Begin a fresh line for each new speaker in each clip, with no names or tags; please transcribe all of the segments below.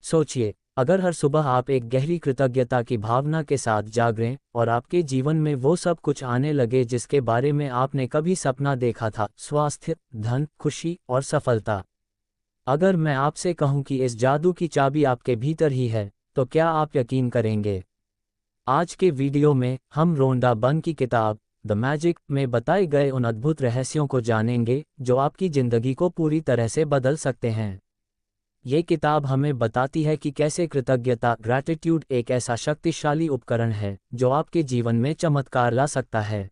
सोचिए, अगर हर सुबह आप एक गहरी कृतज्ञता की भावना के साथ जागें और आपके जीवन में वो सब कुछ आने लगे जिसके बारे में आपने कभी सपना देखा था, स्वास्थ्य, धन, खुशी और सफलता। अगर मैं आपसे कहूं कि इस जादू की चाबी आपके भीतर ही है, तो क्या आप यकीन करेंगे? आज के वीडियो में हम रोंडा बर्न की किताब द मैजिक में बताए गए उन अद्भुत रहस्यों को जानेंगे जो आपकी ज़िंदगी को पूरी तरह से बदल सकते हैं। ये किताब हमें बताती है कि कैसे कृतज्ञता ग्रैटिट्यूड एक ऐसा शक्तिशाली उपकरण है जो आपके जीवन में चमत्कार ला सकता है।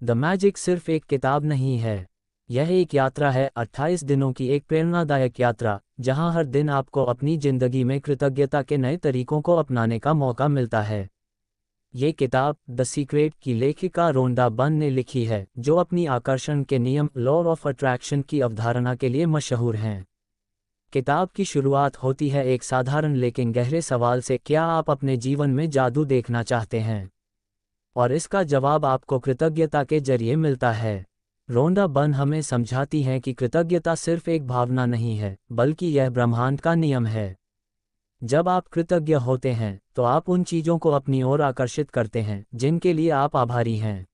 द मैजिक सिर्फ एक किताब नहीं है, यह एक यात्रा है, 28 दिनों की एक प्रेरणादायक यात्रा, जहां हर दिन आपको अपनी ज़िंदगी में कृतज्ञता के नए तरीकों को अपनाने का मौका मिलता है। ये किताब द सीक्रेट की लेखिका रोंडा बर्न ने लिखी है, जो अपनी आकर्षण के नियम लॉ ऑफ अट्रैक्शन की अवधारणा के लिए मशहूर हैं। किताब की शुरुआत होती है एक साधारण लेकिन गहरे सवाल से, क्या आप अपने जीवन में जादू देखना चाहते हैं? और इसका जवाब आपको कृतज्ञता के जरिए मिलता है। रोंडा बर्न हमें समझाती हैं कि कृतज्ञता सिर्फ एक भावना नहीं है, बल्कि यह ब्रह्मांड का नियम है। जब आप कृतज्ञ होते हैं, तो आप उन चीज़ों को अपनी ओर आकर्षित करते हैं जिनके लिए आप आभारी हैं।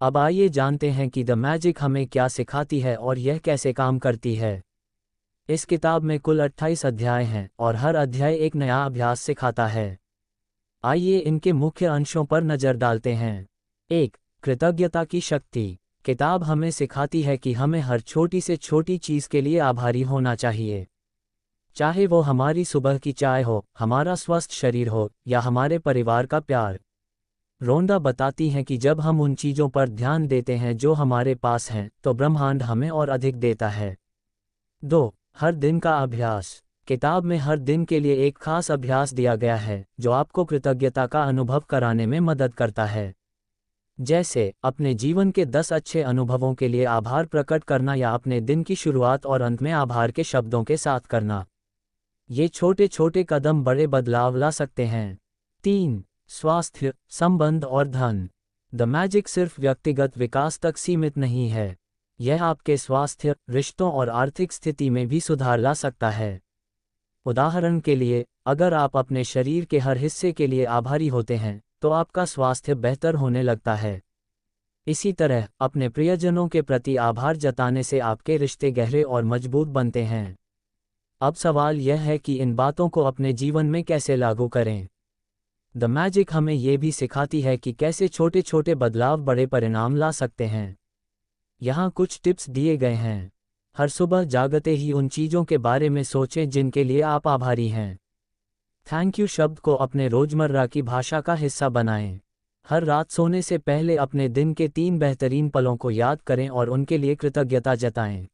अब आइए जानते हैं कि द मैजिक हमें क्या सिखाती है और यह कैसे काम करती है। इस किताब में कुल 28 अध्याय हैं और हर अध्याय एक नया अभ्यास सिखाता है। आइए इनके मुख्य अंशों पर नज़र डालते हैं। 1. कृतज्ञता की शक्ति। किताब हमें सिखाती है कि हमें हर छोटी से छोटी चीज़ के लिए आभारी होना चाहिए, चाहे वो हमारी सुबह की चाय हो, हमारा स्वस्थ शरीर हो या हमारे परिवार का प्यार। रोंडा बताती हैं कि जब हम उन चीज़ों पर ध्यान देते हैं जो हमारे पास हैं, तो ब्रह्मांड हमें और अधिक देता है। 2. हर दिन का अभ्यास। किताब में हर दिन के लिए एक खास अभ्यास दिया गया है जो आपको कृतज्ञता का अनुभव कराने में मदद करता है। जैसे अपने जीवन के 10 अच्छे अनुभवों के लिए आभार प्रकट करना या अपने दिन की शुरुआत और अंत में आभार के शब्दों के साथ करना। ये छोटे छोटे कदम बड़े बदलाव ला सकते हैं। 3. स्वास्थ्य, संबंध और धन। द मैजिक सिर्फ व्यक्तिगत विकास तक सीमित नहीं है, यह आपके स्वास्थ्य, रिश्तों और आर्थिक स्थिति में भी सुधार ला सकता है। उदाहरण के लिए, अगर आप अपने शरीर के हर हिस्से के लिए आभारी होते हैं, तो आपका स्वास्थ्य बेहतर होने लगता है। इसी तरह अपने प्रियजनों के प्रति आभार जताने से आपके रिश्ते गहरे और मजबूत बनते हैं। अब सवाल यह है कि इन बातों को अपने जीवन में कैसे लागू करें। द मैजिक हमें यह भी सिखाती है कि कैसे छोटे छोटे बदलाव बड़े परिणाम ला सकते हैं। यहाँ कुछ टिप्स दिए गए हैं। हर सुबह जागते ही उन चीज़ों के बारे में सोचें जिनके लिए आप आभारी हैं। थैंक यू शब्द को अपने रोज़मर्रा की भाषा का हिस्सा बनाएं। हर रात सोने से पहले अपने दिन के 3 बेहतरीन पलों को याद करें और उनके लिए कृतज्ञता जताएं।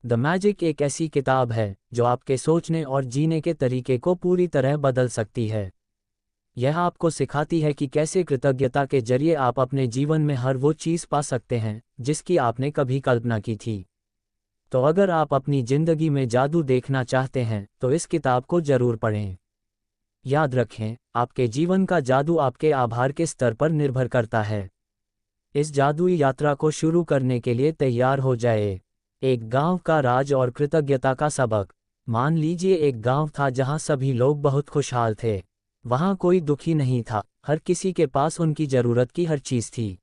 द मैजिक एक ऐसी किताब है जो आपके सोचने और जीने के तरीके को पूरी तरह बदल सकती है। यह आपको सिखाती है कि कैसे कृतज्ञता के जरिए आप अपने जीवन में हर वो चीज़ पा सकते हैं जिसकी आपने कभी कल्पना की थी। तो अगर आप अपनी ज़िंदगी में जादू देखना चाहते हैं, तो इस किताब को ज़रूर पढ़ें। याद रखें, आपके जीवन का जादू आपके आभार के स्तर पर निर्भर करता है। इस जादुई यात्रा को शुरू करने के लिए तैयार हो जाए। एक गांव का राज और कृतज्ञता का सबक। मान लीजिए एक गांव था जहां सभी लोग बहुत खुशहाल थे। वहां कोई दुखी नहीं था, हर किसी के पास उनकी ज़रूरत की हर चीज़ थी।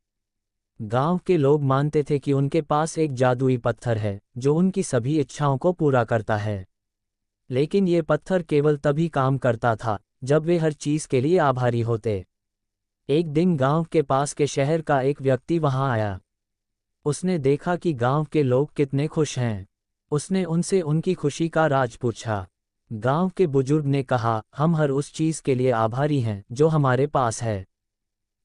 गांव के लोग मानते थे कि उनके पास एक जादुई पत्थर है जो उनकी सभी इच्छाओं को पूरा करता है। लेकिन ये पत्थर केवल तभी काम करता था जब वे हर चीज़ के लिए आभारी होते। एक दिन गांव के पास के शहर का एक व्यक्ति वहां आया। उसने देखा कि गांव के लोग कितने खुश हैं। उसने उनसे उनकी खुशी का राज पूछा। गांव के बुजुर्ग ने कहा, हम हर उस चीज़ के लिए आभारी हैं जो हमारे पास है।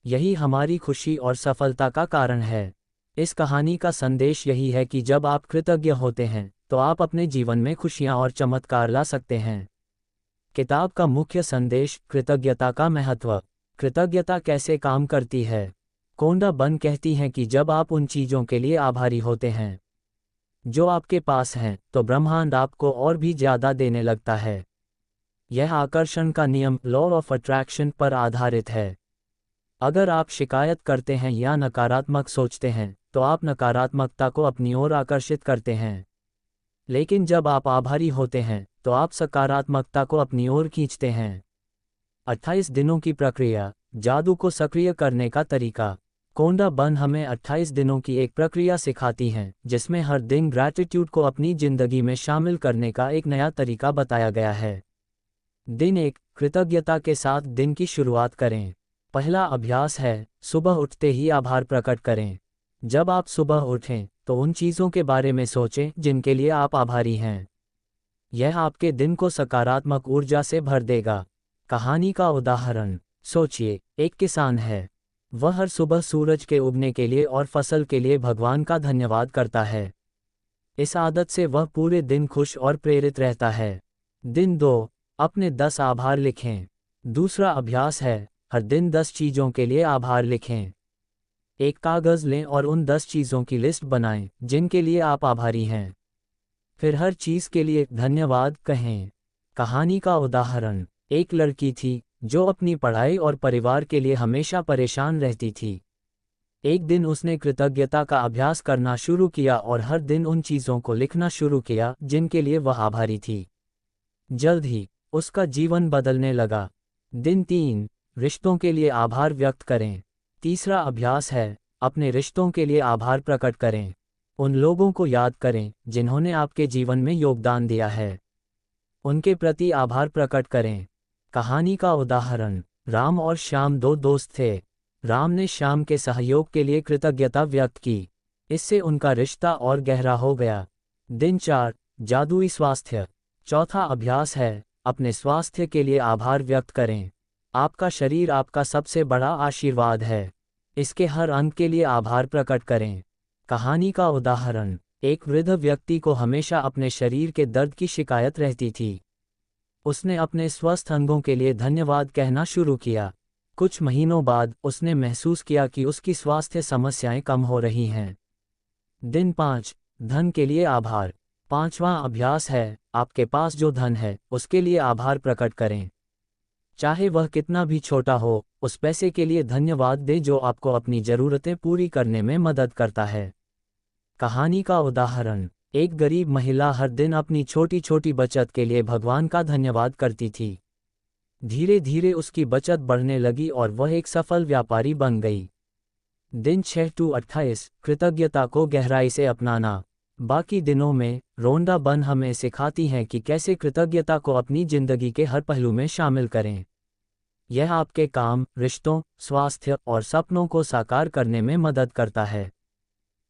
यही हमारी खुशी और सफलता का कारण है। इस कहानी का संदेश यही है कि जब आप कृतज्ञ होते हैं, तो आप अपने जीवन में खुशियां और चमत्कार ला सकते हैं। किताब का मुख्य संदेश, कृतज्ञता का महत्व। कृतज्ञता कैसे काम करती है। रोंडा बर्न कहती हैं कि जब आप उन चीज़ों के लिए आभारी होते हैं जो आपके पास हैं, तो ब्रह्मांड आपको और भी ज़्यादा देने लगता है। यह आकर्षण का नियम लॉ ऑफ अट्रैक्शन पर आधारित है। अगर आप शिकायत करते हैं या नकारात्मक सोचते हैं, तो आप नकारात्मकता को अपनी ओर आकर्षित करते हैं। लेकिन जब आप आभारी होते हैं तो आप सकारात्मकता को अपनी ओर खींचते हैं। 28 दिनों की प्रक्रिया, जादू को सक्रिय करने का तरीका। कोंडा बन हमें 28 दिनों की एक प्रक्रिया सिखाती हैं जिसमें हर दिन ग्रैटिट्यूड को अपनी जिंदगी में शामिल करने का एक नया तरीका बताया गया है। दिन 1, कृतज्ञता के साथ दिन की शुरुआत करें। पहला अभ्यास है, सुबह उठते ही आभार प्रकट करें। जब आप सुबह उठें तो उन चीज़ों के बारे में सोचें जिनके लिए आप आभारी हैं। यह आपके दिन को सकारात्मक ऊर्जा से भर देगा। कहानी का उदाहरण सोचिए, एक किसान है। वह हर सुबह सूरज के उगने के लिए और फसल के लिए भगवान का धन्यवाद करता है। इस आदत से वह पूरे दिन खुश और प्रेरित रहता है। दिन 2, अपने 10 आभार लिखें। दूसरा अभ्यास है, हर दिन 10 चीज़ों के लिए आभार लिखें। एक कागज़ लें और उन 10 चीज़ों की लिस्ट बनाएं जिनके लिए आप आभारी हैं। फिर हर चीज़ के लिए धन्यवाद कहें। कहानी का उदाहरण, एक लड़की थी जो अपनी पढ़ाई और परिवार के लिए हमेशा परेशान रहती थी। एक दिन उसने कृतज्ञता का अभ्यास करना शुरू किया और हर दिन उन चीज़ों को लिखना शुरू किया जिनके लिए वह आभारी थी। जल्द ही उसका जीवन बदलने लगा। दिन 3, रिश्तों के लिए आभार व्यक्त करें। तीसरा अभ्यास है, अपने रिश्तों के लिए आभार प्रकट करें। उन लोगों को याद करें जिन्होंने आपके जीवन में योगदान दिया है। उनके प्रति आभार प्रकट करें। कहानी का उदाहरण, राम और श्याम 2 दोस्त थे। राम ने श्याम के सहयोग के लिए कृतज्ञता व्यक्त की। इससे उनका रिश्ता और गहरा हो गया। दिन 4, जादुई स्वास्थ्य। चौथा अभ्यास है, अपने स्वास्थ्य के लिए आभार व्यक्त करें। आपका शरीर आपका सबसे बड़ा आशीर्वाद है। इसके हर अंग के लिए आभार प्रकट करें। कहानी का उदाहरण, एक वृद्ध व्यक्ति को हमेशा अपने शरीर के दर्द की शिकायत रहती थी। उसने अपने स्वस्थ अंगों के लिए धन्यवाद कहना शुरू किया। कुछ महीनों बाद उसने महसूस किया कि उसकी स्वास्थ्य समस्याएं कम हो रही हैं। दिन 5, धन के लिए आभार। पांचवां अभ्यास है, आपके पास जो धन है उसके लिए आभार प्रकट करें। चाहे वह कितना भी छोटा हो, उस पैसे के लिए धन्यवाद दें जो आपको अपनी ज़रूरतें पूरी करने में मदद करता है। कहानी का उदाहरण, एक गरीब महिला हर दिन अपनी छोटी छोटी बचत के लिए भगवान का धन्यवाद करती थी। धीरे धीरे उसकी बचत बढ़ने लगी और वह एक सफल व्यापारी बन गई। दिन 6 to 28, कृतज्ञता को गहराई से अपनाना। बाकी दिनों में रोंडा बन हमें सिखाती हैं कि कैसे कृतज्ञता को अपनी जिंदगी के हर पहलू में शामिल करें। यह आपके काम, रिश्तों, स्वास्थ्य और सपनों को साकार करने में मदद करता है।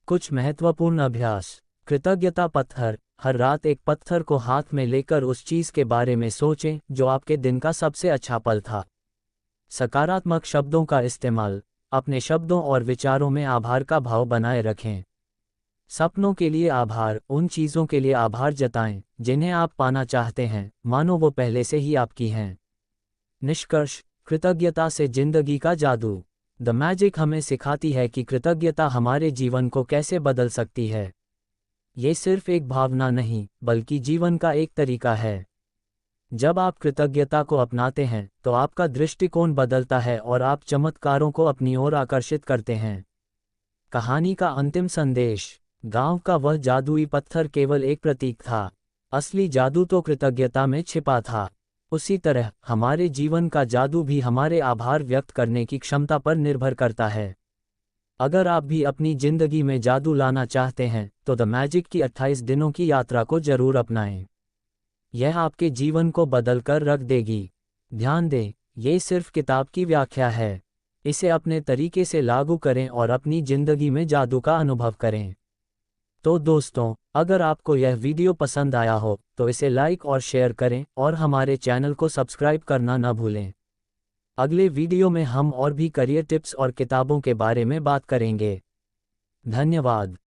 कुछ महत्वपूर्ण अभ्यास। कृतज्ञता पत्थर। हर रात एक पत्थर को हाथ में लेकर उस चीज़ के बारे में सोचें जो आपके दिन का सबसे अच्छा पल था। सकारात्मक शब्दों का इस्तेमाल। अपने शब्दों और विचारों में आभार का भाव बनाए रखें। सपनों के लिए आभार। उन चीज़ों के लिए आभार जताएं जिन्हें आप पाना चाहते हैं, मानो वो पहले से ही आपकी हैं। निष्कर्ष, कृतज्ञता से जिंदगी का जादू। द मैजिक हमें सिखाती है कि कृतज्ञता हमारे जीवन को कैसे बदल सकती है। ये सिर्फ एक भावना नहीं, बल्कि जीवन का एक तरीका है। जब आप कृतज्ञता को अपनाते हैं तो आपका दृष्टिकोण बदलता है और आप चमत्कारों को अपनी ओर आकर्षित करते हैं। कहानी का अंतिम संदेश। गांव का वह जादुई पत्थर केवल एक प्रतीक था। असली जादू तो कृतज्ञता में छिपा था। उसी तरह हमारे जीवन का जादू भी हमारे आभार व्यक्त करने की क्षमता पर निर्भर करता है। अगर आप भी अपनी जिंदगी में जादू लाना चाहते हैं तो द मैजिक की 28 दिनों की यात्रा को जरूर अपनाएं। यह आपके जीवन को बदल कर रख देगी। ध्यान दें, ये सिर्फ किताब की व्याख्या है। इसे अपने तरीके से लागू करें और अपनी जिंदगी में जादू का अनुभव करें। तो दोस्तों, अगर आपको यह वीडियो पसंद आया हो तो इसे लाइक और शेयर करें और हमारे चैनल को सब्सक्राइब करना न भूलें। अगले वीडियो में हम और भी करियर टिप्स और किताबों के बारे में बात करेंगे। धन्यवाद।